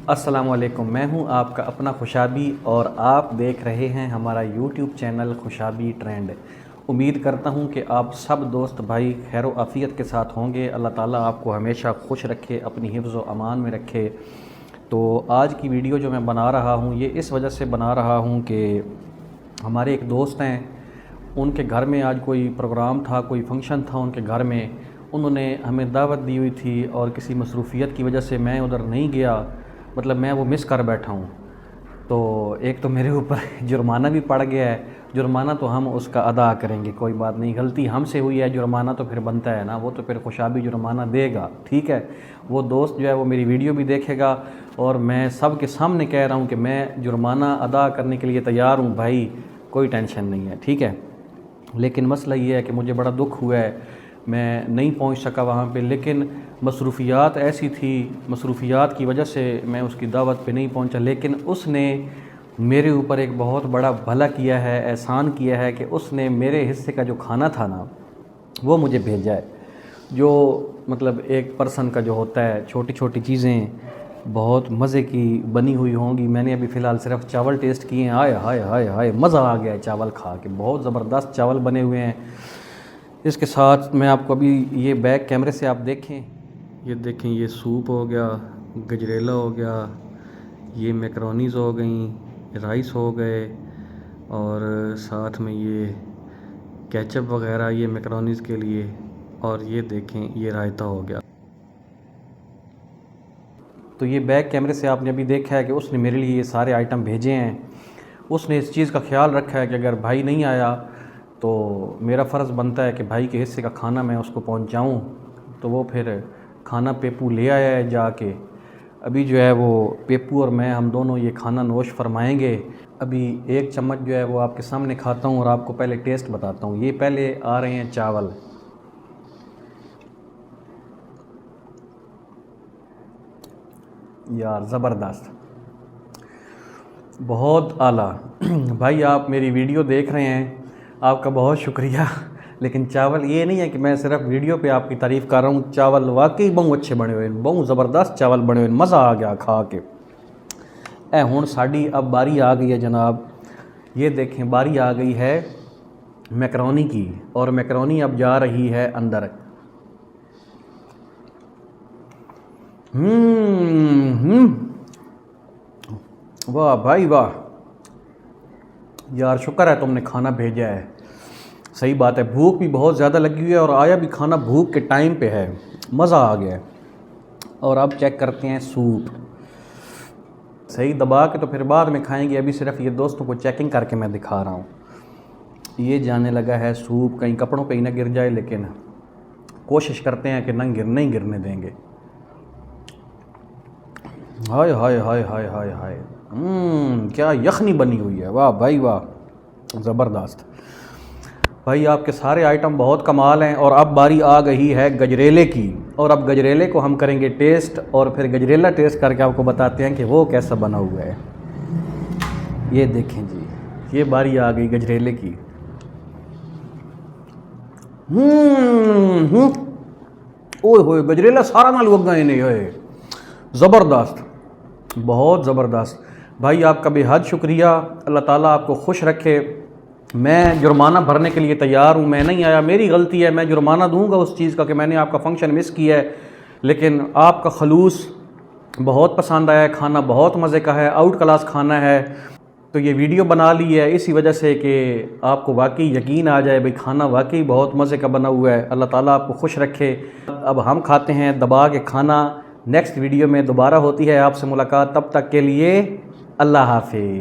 अस्सलामुअलैकुम, मैं हूं आपका अपना खुशाबी और आप देख रहे हैं हमारा यूट्यूब चैनल खुशाबी ट्रेंड। उम्मीद करता हूं कि आप सब दोस्त भाई खैर व आफ़ियत के साथ होंगे। अल्लाह ताला आपको हमेशा खुश रखे, अपनी हिफ्ज़ व अमान में रखे। तो आज की वीडियो जो मैं बना रहा हूं ये इस वजह से बना रहा हूं कि हमारे एक दोस्त हैं, उनके घर में आज कोई प्रोग्राम था, कोई फंक्शन था उनके घर में। उन्होंने हमें दावत दी हुई थी और किसी मसरूफ़ियत की वजह से मैं उधर नहीं गया, मतलब मैं वो मिस कर बैठा हूँ। तो एक तो मेरे ऊपर जुर्माना भी पड़ गया है। जुर्माना तो हम उसका अदा करेंगे, कोई बात नहीं, गलती हमसे हुई है, जुर्माना तो फिर बनता है ना, वो तो फिर खुशाबी जुर्माना देगा, ठीक है। वो दोस्त जो है वो मेरी वीडियो भी देखेगा और मैं सब के सामने कह रहा हूँ कि मैं जुर्माना अदा करने के लिए तैयार हूँ भाई, कोई टेंशन नहीं है, ठीक है। लेकिन मसला ये है कि मुझे बड़ा दुख हुआ है, मैं नहीं पहुंच सका वहाँ पे, लेकिन मसरूफ़ियात ऐसी थी, मसरूफ़ियात की वजह से मैं उसकी दावत पे नहीं पहुंचा। लेकिन उसने मेरे ऊपर एक बहुत बड़ा भला किया है, एहसान किया है कि उसने मेरे हिस्से का जो खाना था ना वो मुझे भेजा है। जो मतलब एक पर्सन का जो होता है, छोटी छोटी चीज़ें बहुत मज़े की बनी हुई होंगी। मैंने अभी फ़िलहाल सिर्फ चावल टेस्ट किए हैं, हाय हाय हाय हाय, मज़ा आ गया है चावल खा के, बहुत ज़बरदस्त चावल बने हुए हैं। इसके साथ मैं आपको अभी ये बैक कैमरे से आप देखें, ये देखें, ये सूप हो गया, गजरेला हो गया, ये मैकरोनीज़ हो गई, राइस हो गए, और साथ में ये केचप वगैरह ये मैकरोनीज़ के लिए, और ये देखें ये रायता हो गया। तो ये बैक कैमरे से आपने अभी देखा है कि उसने मेरे लिए ये सारे आइटम भेजे हैं। उसने इस चीज़ का ख्याल रखा है कि अगर भाई नहीं आया तो मेरा फ़र्ज़ बनता है कि भाई के हिस्से का खाना मैं उसको पहुंचाऊं। तो वो फिर खाना पेपू ले आया है जाके। अभी जो है वो पेपू और मैं, हम दोनों ये खाना नोश फरमाएंगे। अभी एक चम्मच जो है वो आपके सामने खाता हूं और आपको पहले टेस्ट बताता हूं। ये पहले आ रहे हैं चावल, यार ज़बरदस्त, बहुत आला। भाई आप मेरी वीडियो देख रहे हैं, आपका बहुत शुक्रिया। लेकिन चावल ये नहीं है कि मैं सिर्फ वीडियो पे आपकी तारीफ़ कर रहा हूँ, चावल वाकई बहुत अच्छे बने हुए, बहुत ज़बरदस्त चावल बने हुए, मज़ा आ गया खा के। ए हुण साड़ी अब बारी आ गई है जनाब, ये देखें बारी आ गई है मैकरोनी की, और मैकरोनी अब जा रही है अंदर। वाह भाई वाह, यार शुक्र है तुमने खाना भेजा है। सही बात है, भूख भी बहुत ज़्यादा लगी हुई है और आया भी खाना भूख के टाइम पे है, मज़ा आ गया है। और अब चेक करते हैं सूप, सही दबा के तो फिर बाद में खाएंगे, अभी सिर्फ ये दोस्तों को चेकिंग करके मैं दिखा रहा हूँ। ये जाने लगा है सूप, कहीं कपड़ों पे ही ना गिर जाए, लेकिन कोशिश करते हैं कि नहीं गिरने देंगे। हाय हाय हाय हाय हाय हाय, क्या यखनी बनी हुई है, वाह भाई वाह, ज़बरदस्त। भाई आपके सारे आइटम बहुत कमाल हैं। और अब बारी आ गई है गजरेले की, और अब गजरेले को हम करेंगे टेस्ट, और फिर गजरेला टेस्ट करके आपको बताते हैं कि वो कैसा बना हुआ है। ये देखें जी, ये बारी आ गई गजरेले की। ओए होए, गजरेला सारा नाल वग गए नहीं होए, ज़बरदस्त, बहुत ज़बरदस्त। भाई आपका बेहद शुक्रिया, अल्लाह ताला आपको खुश रखे। मैं जुर्माना भरने के लिए तैयार हूँ, मैं नहीं आया, मेरी गलती है, मैं जुर्माना दूंगा उस चीज़ का कि मैंने आपका फ़ंक्शन मिस किया है। लेकिन आपका खलूस बहुत पसंद आया है, खाना बहुत मज़े का है, आउट क्लास खाना है। तो ये वीडियो बना ली है इसी वजह से कि आपको वाकई यकीन आ जाए भाई खाना वाकई बहुत मज़े का बना हुआ है। अल्लाह ताला आपको खुश रखे। अब हम खाते हैं दबा के खाना। नेक्स्ट वीडियो में दोबारा होती है आपसे मुलाकात, तब तक के लिए अल्लाह हाफिज़।